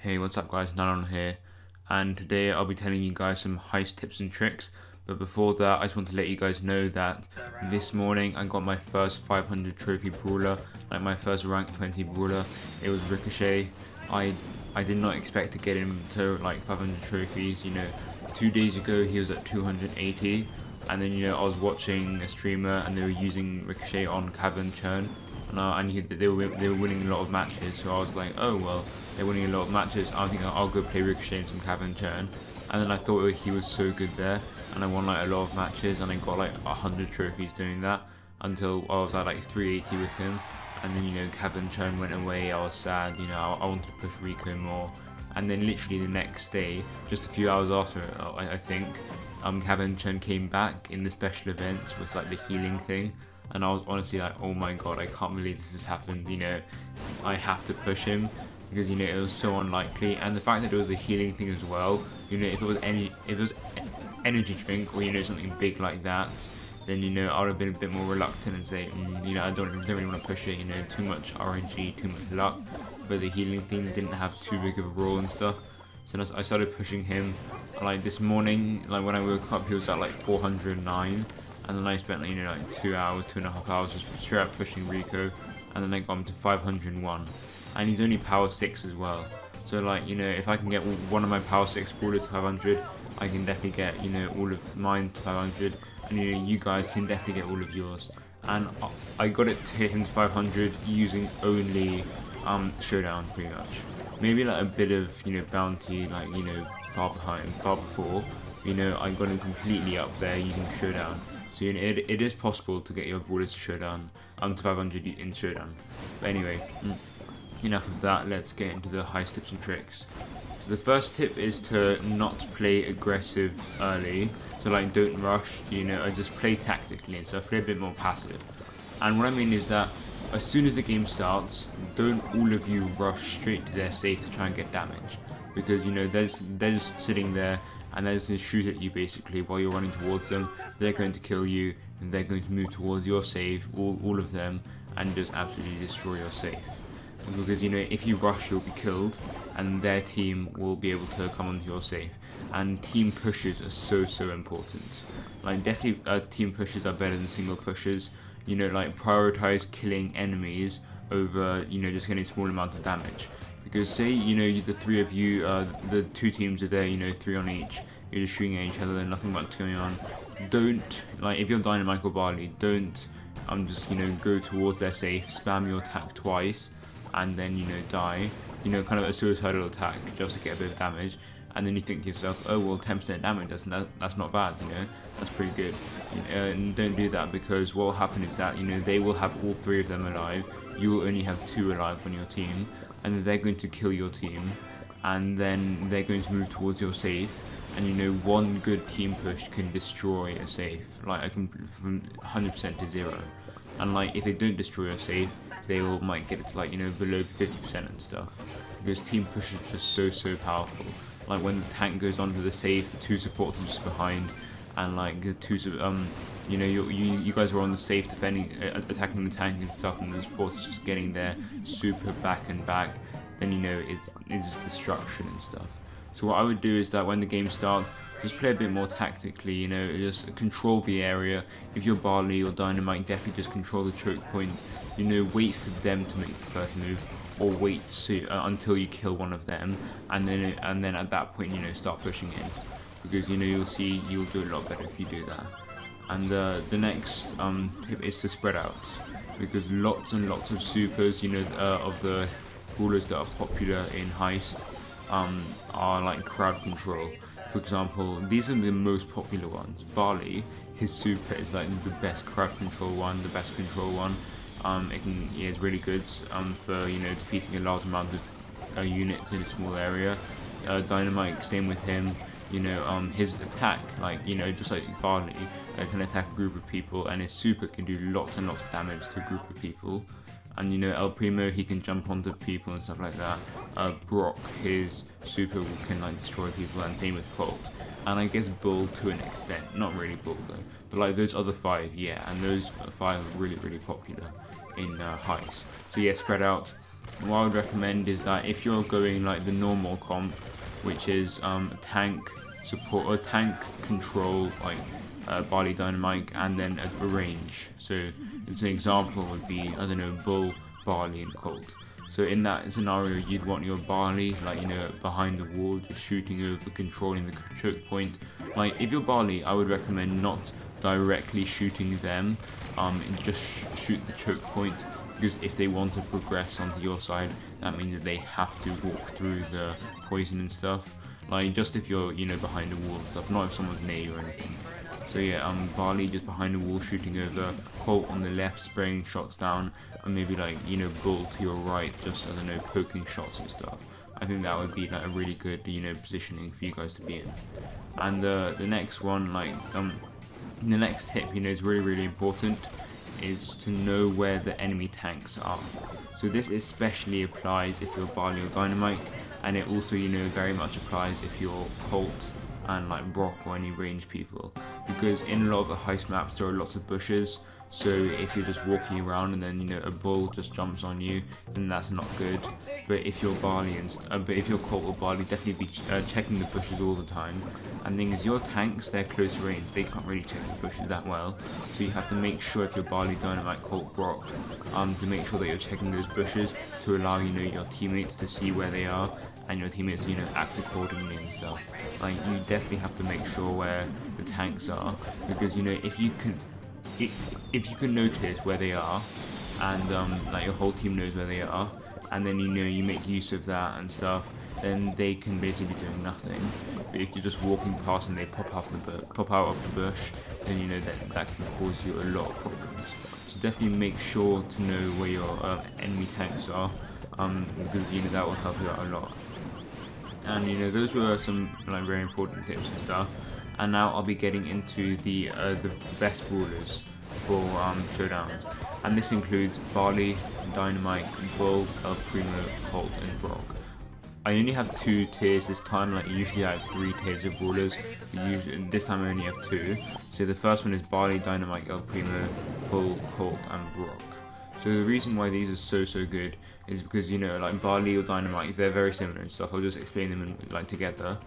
Hey, what's up guys, Nanon here, and today I'll be telling you guys some heist tips and tricks. But before that, I just want to let you guys know that this morning I got my first 500 trophy brawler, like my first rank 20 brawler. It was Ricochet. I did not expect to get him to like 500 trophies. 2 days ago he was at 280, and then I was watching a streamer and they were using Ricochet on Cavern Churn, and I knew that they were winning a lot of matches, so I was like, oh well, they're winning a lot of matches, I think I'll go play Ricochet in some Cavern Churn. And then I thought he was so good there, and I won like a lot of matches, and I got like 100 trophies doing that until I was at like 380 with him. And then Cavern Churn went away. I was sad. I wanted to push Rico more. And then literally the next day, just a few hours after, I think, Cavern Churn came back in the special events with like the healing thing, and I was honestly like, oh my god, I can't believe this has happened. I have to push him, because it was so unlikely. And the fact that it was a healing thing as well, if it was energy drink or something big like that, then I would have been a bit more reluctant and say, I don't really want to push it. Too much RNG, too much luck. But the healing thing didn't have too big of a role and stuff, so I started pushing him. Like this morning, like when I woke up, he was at like 409, and then I spent like 2.5 hours just straight up pushing Rico, and then I got him to 501, and he's only power 6 as well. So like if I can get one of my power 6 brawlers to 500, I can definitely get all of mine to 500, and you guys can definitely get all of yours. And I got it to hit him to 500 using only showdown, pretty much. Maybe like a bit of bounty, like far before. I got him completely up there using showdown. So it is possible to get your brawlers to showdown, to 500 in showdown. But anyway, enough of that. Let's get into the heist tips and tricks. So the first tip is to not play aggressive early. So like don't rush. I just play tactically and stuff. Play a bit more passive. And what I mean is that as soon as the game starts, don't all of you rush straight to their safe to try and get damage, because they're just sitting there and they're just going to shoot at you basically while you're running towards them. They're going to kill you, and they're going to move towards your safe, all of them, and just absolutely destroy your safe. Because if you rush, you'll be killed, and their team will be able to come onto your safe. And team pushes are so important. Like definitely team pushes are better than single pushes. Like prioritize killing enemies over just getting a small amount of damage. Because say the three of you, the two teams are there, 3 on each, you're just shooting at each other, there's nothing much going on. Don't, like if you're Dynamite or Barley, don't just go towards their safe, spam your attack twice, and then die, kind of a suicidal attack just to get a bit of damage. And then you think to yourself, oh well, 10% damage, that's not bad, that's pretty good. And don't do that, because what will happen is that they will have all 3 of them alive, you will only have 2 alive on your team, and then they're going to kill your team, and then they're going to move towards your safe, and one good team push can destroy a safe, like from 100% to 0. And like if they don't destroy your safe, they might get it to like below 50% and stuff, because team push is just so powerful. Like when the tank goes onto the safe, 2 supports are just behind, and like the 2 you guys are on the safe defending, attacking the tank and stuff, and the supports just getting there super back and back, then it's just destruction and stuff. So what I would do is that when the game starts, just play a bit more tactically, just control the area. If you're Barley or Dynamite, definitely just control the choke point, wait for them to make the first move, or wait until you kill one of them, and then at that point start pushing in, because you'll see you'll do a lot better if you do that. And the next tip is to spread out, because lots and lots of supers of the brawlers that are popular in Heist are like crowd control. For example, these are the most popular ones. Barley, his super is like the best crowd control one, the best control one. It's really good for defeating a large amount of units in a small area. Dynamite, same with him. His attack, like just like Barley, can attack a group of people, and his super can do lots and lots of damage to a group of people. And El Primo, he can jump onto people and stuff like that. Brock, his super can like destroy people, and same with Colt. And I guess Bull to an extent, not really Bull though, but like those other 5, yeah, and those 5 are really popular in Heist. So yeah, spread out. what I would recommend is that if you're going like the normal comp, which is tank support or tank control, like Barley Dynamite, and then a range. So it's an example would be, I don't know, Bull, Barley, and Colt. So in that scenario, you'd want your Barley, like, you know, behind the wall, just shooting over, controlling the choke point. Like, if you're Barley, I would recommend not directly shooting them, and just shoot the choke point, because if they want to progress onto your side, that means that they have to walk through the poison and stuff. Like, just if you're, you know, behind the wall and stuff, not if someone's near you or anything. So yeah, Barley just behind the wall shooting over, Colt on the left spraying shots down, and maybe like, you know, Bull to your right, just, I don't know, poking shots and stuff. I think that would be like a really good, you know, positioning for you guys to be in. And the next one, like, the next tip, you know, is really important, is to know where the enemy tanks are. So this especially applies if you're Barley or Dynamite, and it also, you know, very much applies if you're Colt and like Brock or any range people, because in a lot of the heist maps there are lots of bushes. So if you're just walking around and then, you know, a bull just jumps on you, then that's not good. But if you're Barley but if you're Colt or Barley, definitely be checking the bushes all the time. And the thing is, your tanks, they're close range, they can't really check the bushes that well. So you have to make sure, if you're Barley, Dynamite, Colt, Brock, to make sure that you're checking those bushes to allow, you know, your teammates to see where they are, and your teammates, you know, act accordingly and stuff. Like, you definitely have to make sure where the tanks are, because, you know, if you can notice where they are, and like your whole team knows where they are, and then, you know, you make use of that and stuff, then they can basically be doing nothing. But if you're just walking past and they pop out of the bush, then, you know, that can cause you a lot of problems. So definitely make sure to know where your enemy tanks are, because, you know, that will help you out a lot. And, you know, those were some like very important tips and stuff. And now I'll be getting into the best brawlers for Showdown, and this includes Barley, Dynamite, Bull, El Primo, Colt, and Brock. I only have 2 tiers this time. Like, usually I have 3 tiers of brawlers, but this time I only have 2. So the first one is Barley, Dynamite, El Primo, Bull, Colt, and Brock. So the reason why these are so good is because, you know, like Barley or Dynamite, they're very similar and stuff. I'll just explain them in, like, together.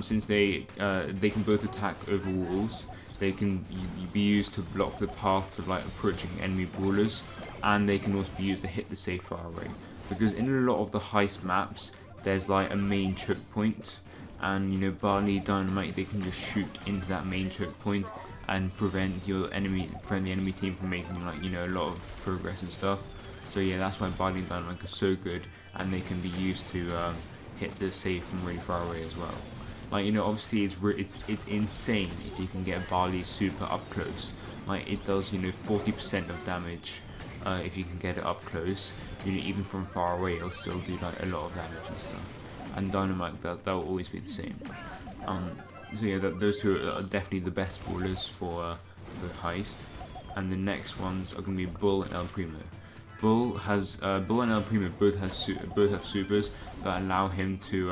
Since they can both attack over walls, they can be used to block the paths of like approaching enemy brawlers, and they can also be used to hit the safe far away. Because in a lot of the heist maps, there's like a main choke point, and, you know, Barley, Dynamite, they can just shoot into that main choke point and prevent the enemy team from making, like, you know, a lot of progress and stuff. So yeah, that's why Barley and Dynamite are so good, and they can be used to hit the safe from really far away as well. Like, you know, obviously it's insane if you can get Barley super up close. Like, it does, you know, 40% of damage if you can get it up close. You know, even from far away, it'll still do like a lot of damage and stuff. And Dynamite, that will always be the same. So yeah, those two are definitely the best brawlers for the heist. And the next ones are going to be Bull and El Primo. Bull and El Primo both have supers that allow him to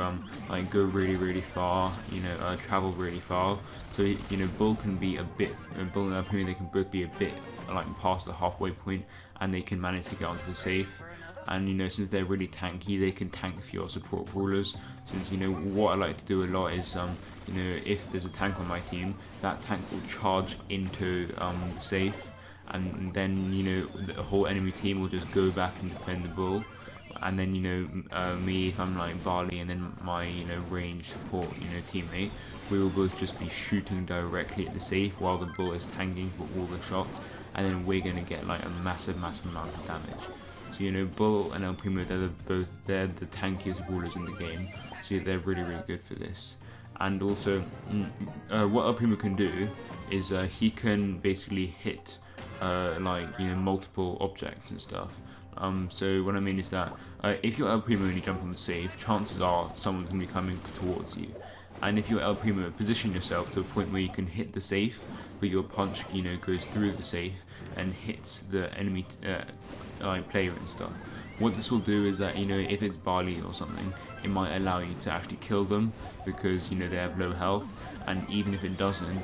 like go really far, you know, travel really far. So, you know, Bull and El Primo, they can both be a bit like past the halfway point, and they can manage to get onto the safe. And, you know, since they're really tanky, they can tank for your support brawlers. Since, you know, what I like to do a lot is, you know, if there's a tank on my team, that tank will charge into the safe. And then, you know, the whole enemy team will just go back and defend the Bull. And then, you know, me, if I'm like Barley, and then my, you know, range support, you know, teammate, we will both just be shooting directly at the safe while the Bull is tanking for all the shots, and then we're going to get like a massive amount of damage. So, you know, Bull and El Primo, they're the tankiest brawlers in the game, so they're really good for this. And also, what El Primo can do is he can basically hit like, you know, multiple objects and stuff. So what I mean is that if you're El Primo and you jump on the safe, chances are someone's going to be coming towards you. And if you're El Primo, position yourself to a point where you can hit the safe, but your punch, you know, goes through the safe and hits the enemy like player and stuff. What this will do is that, you know, if it's Barley or something, it might allow you to actually kill them because, you know, they have low health. And even if it doesn't,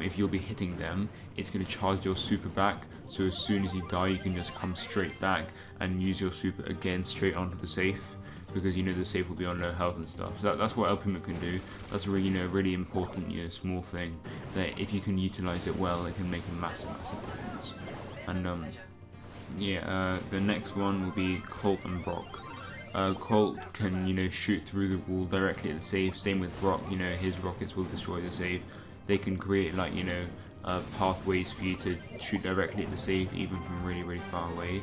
if you'll be hitting them, it's going to charge your super back. So as soon as you die, you can just come straight back and use your super again straight onto the safe, because, you know, the safe will be on low health and stuff. So that's what El Primo can do. That's a really, you know, really important, you know, small thing that if you can utilize it well, it can make a massive difference. And the next one will be Colt and Brock. Colt can, you know, shoot through the wall directly at the safe. Same with Brock, you know, his rockets will destroy the safe. They can create, like, you know, pathways for you to shoot directly at the safe, even from really, really far away.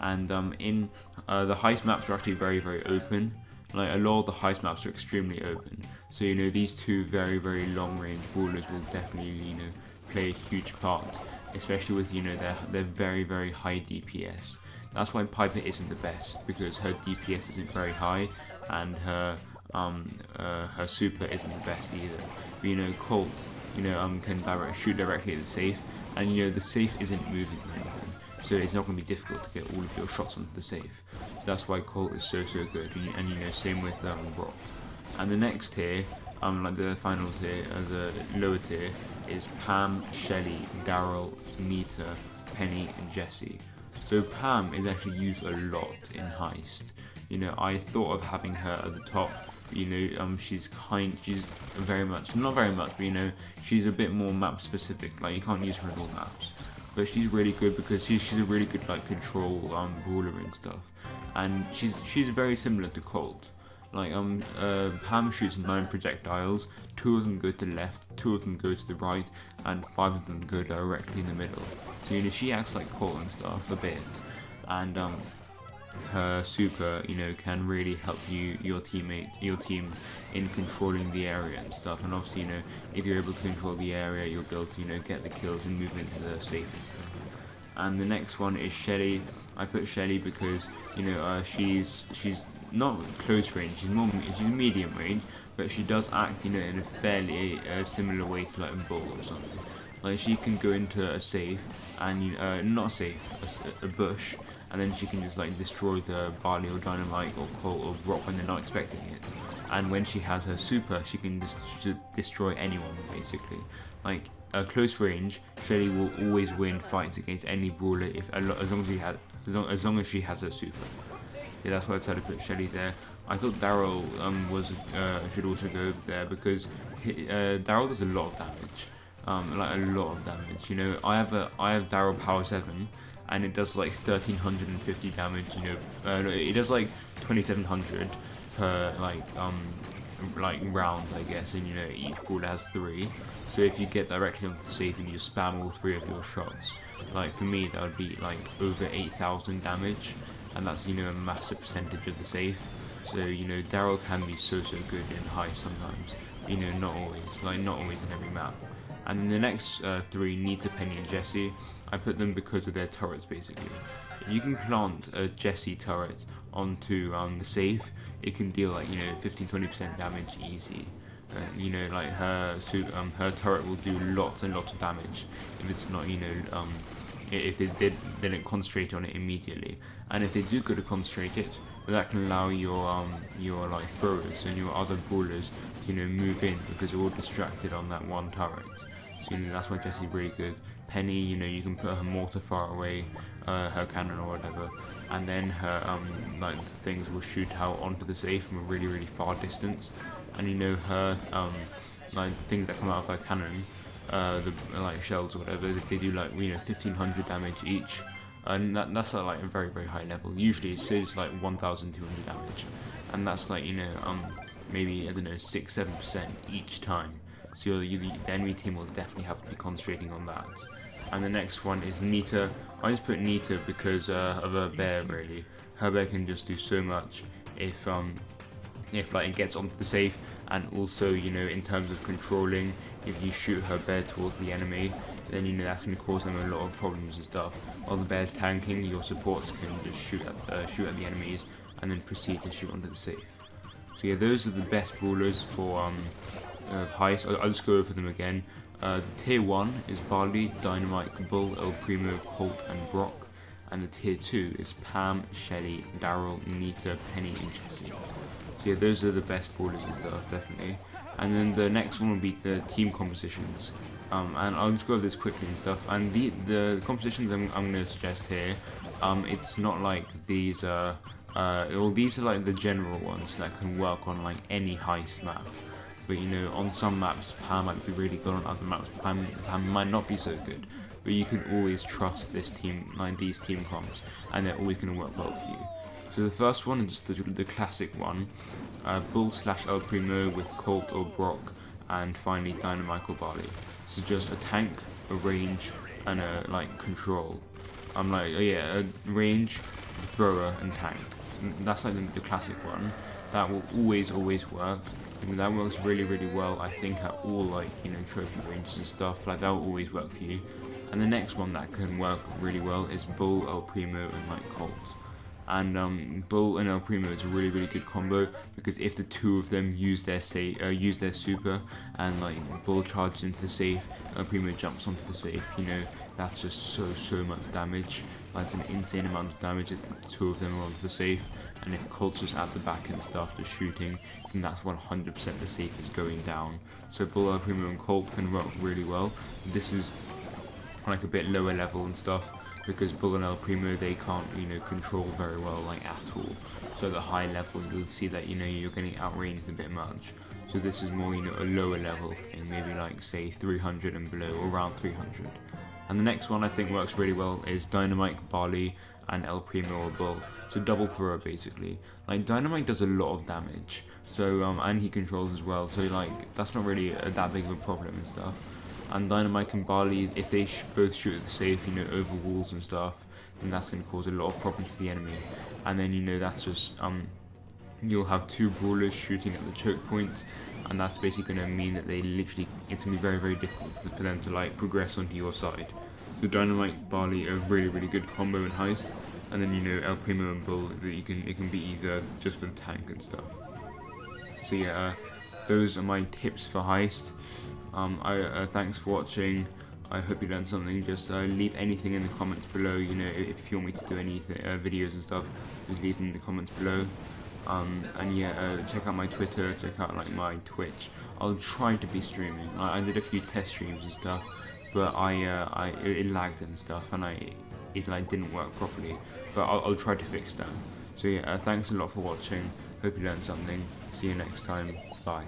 And in the heist maps are actually very, very open. Like, a lot of the heist maps are extremely open. So, you know, these two very, very long range brawlers will definitely, you know, play a huge part, especially with, you know, their very, very high DPS. That's why Piper isn't the best, because her DPS isn't very high, and her super isn't the best either. But, you know, Colt, you know, can shoot directly at the safe, and, you know, the safe isn't moving or anything, so it's not going to be difficult to get all of your shots onto the safe. So that's why Colt is so good, and you know, same with Brawl. And the next tier, like the final tier, the lower tier, is Pam, Shelly, Daryl, Nita, Penny, and Jessie. So Pam is actually used a lot in Heist. You know, I thought of having her at the top. You know, she's very much, not very much, but, you know, she's a bit more map specific. Like, you can't use her in all maps, but she's really good because she's a really good, like, control brawler and stuff, and she's very similar to Colt. Like, Pam shoots 9 projectiles, 2 of them go to the left, 2 of them go to the right, and 5 of them go directly in the middle. So, you know, she acts like Colt and stuff a bit, and her super, you know, can really help your team in controlling the area and stuff. And obviously, you know, if you're able to control the area, you'll be able to, you know, get the kills and move into the safe and stuff. And the next one is Shelly. I put Shelly because, you know, she's not close range, she's medium range, but she does act, you know, in a fairly similar way to, like, a Bull or something. Like, she can go into a safe, and not a safe, a bush, and then she can just, like, destroy the Barley or Dynamite or Colt or Brock when they're not expecting it. And when she has her super, she can just destroy anyone, basically. Like, close range, Shelly will always win fights against any brawler as long as she has her super. Yeah, that's why I decided to put Shelly there. I thought Daryl should also go there because Daryl does a lot of damage, like a lot of damage. You know, I have Daryl power 7, and it does like 1350 damage. You know, it does like 2700 per like round, I guess, and, you know, each brawler has 3. So if you get directly onto the safe and you spam all 3 of your shots, like, for me that would be like over 8000 damage, and that's, you know, a massive percentage of the safe. So, you know, Daryl can be so good in Heist sometimes, you know, not always in every map. And then the next 3, Nita, Penny, and Jessie, I put them because of their turrets, basically. If you can plant a Jessie turret onto the safe, it can deal, like, you know, 15-20% damage easy. You know, like, her turret will do lots and lots of damage if it's not, you know, if they didn't concentrate on it immediately. And if they do go to concentrate it, that can allow your like throwers and your other brawlers to, you know, move in because they're all distracted on that one turret. So, you know, that's why Jessie's really good. Penny, you know, you can put her mortar far away, her cannon or whatever, and then her like things will shoot out onto the safe from a really, really far distance. And, you know, her like things that come out of her cannon, the like shells or whatever, they do, like, you know, 1500 damage each, and that's at, like, a very, very high level. Usually it's like 1200 damage, and that's, like, you know, maybe, I don't know, 6-7% each time. So the enemy team will definitely have to be concentrating on that. And the next one is Nita. I just put Nita because of her bear, really. Her bear can just do so much if like it gets onto the safe, and also, you know, in terms of controlling, if you shoot her bear towards the enemy, then, you know, that's going to cause them a lot of problems and stuff. While the bear's tanking, your supports can just shoot at the enemies and then proceed to shoot onto the safe. So yeah, those are the best brawlers for Heist. I'll just go over them again. Tier 1 is Barley, Dynamite, Bull, El Primo, Colt, and Brock. and the tier 2 is Pam, Shelly, Daryl, Nita, Penny, and Jessie. So yeah, those are the best brawlers and stuff, definitely. And then the next one will be the team compositions. And I'll just go over this quickly and stuff. And the compositions I'm going to suggest here, it's not like these well, these are like the general ones that can work on like any heist map. But you know, on some maps Pam might be really good, on other maps Pam might not be so good. But you can always trust this team, like these team comps, and they're always going to work well for you. So the first one is just the classic one, Bull / El Primo with Colt or Brock, and finally Dynamite or Barley. So just a tank, a range, and a like control. I'm like, oh yeah, a range, thrower, and tank. That's like the classic one. That will always work. I mean, that works really well, I think, at all like, you know, trophy ranges and stuff. Like that will always work for you. And the next one that can work really well is Bull, El Primo, and like Colt. And Bull and El Primo is a really good combo, because if the two of them use their super, and like Bull charges into the safe, El Primo jumps onto the safe, you know, that's just so much damage. That's an insane amount of damage if the two of them are onto the safe. And if Colt's just at the back and stuff, just shooting, then that's 100% the safe is going down. So Bull, El Primo, and Colt can work really well. This is like a bit lower level and stuff, because Bull and El Primo, they can't, you know, control very well, like, at all. So at the high level, you'll see that, you know, you're getting outranged a bit much. So this is more, you know, a lower level thing, maybe like, say, 300 and below, or around 300. And the next one I think works really well is Dynamite, Barley, and El Primo or Bull. So double thrower, basically. Like, Dynamite does a lot of damage, so, and he controls as well, so, like, that's not really that big of a problem and stuff. And Dynamite and Barley, if they both shoot at the safe, you know, over walls and stuff, then that's going to cause a lot of problems for the enemy. And then, you know, that's just, you'll have two brawlers shooting at the choke point, and that's basically going to mean that they literally, it's going to be very difficult for them to, like, progress onto your side. So Dynamite, Barley are a really good combo in Heist, and then, you know, El Primo and Bull, it can be either just for the tank and stuff. So yeah, those are my tips for Heist. Thanks for watching. I hope you learned something. Just leave anything in the comments below. You know, if you want me to do any videos and stuff, just leave them in the comments below. And yeah, check out my Twitter, check out like my Twitch. I'll try to be streaming. I did a few test streams and stuff, but it lagged and stuff, and it like didn't work properly. But I'll try to fix that. So yeah, thanks a lot for watching. Hope you learned something. See you next time. Bye.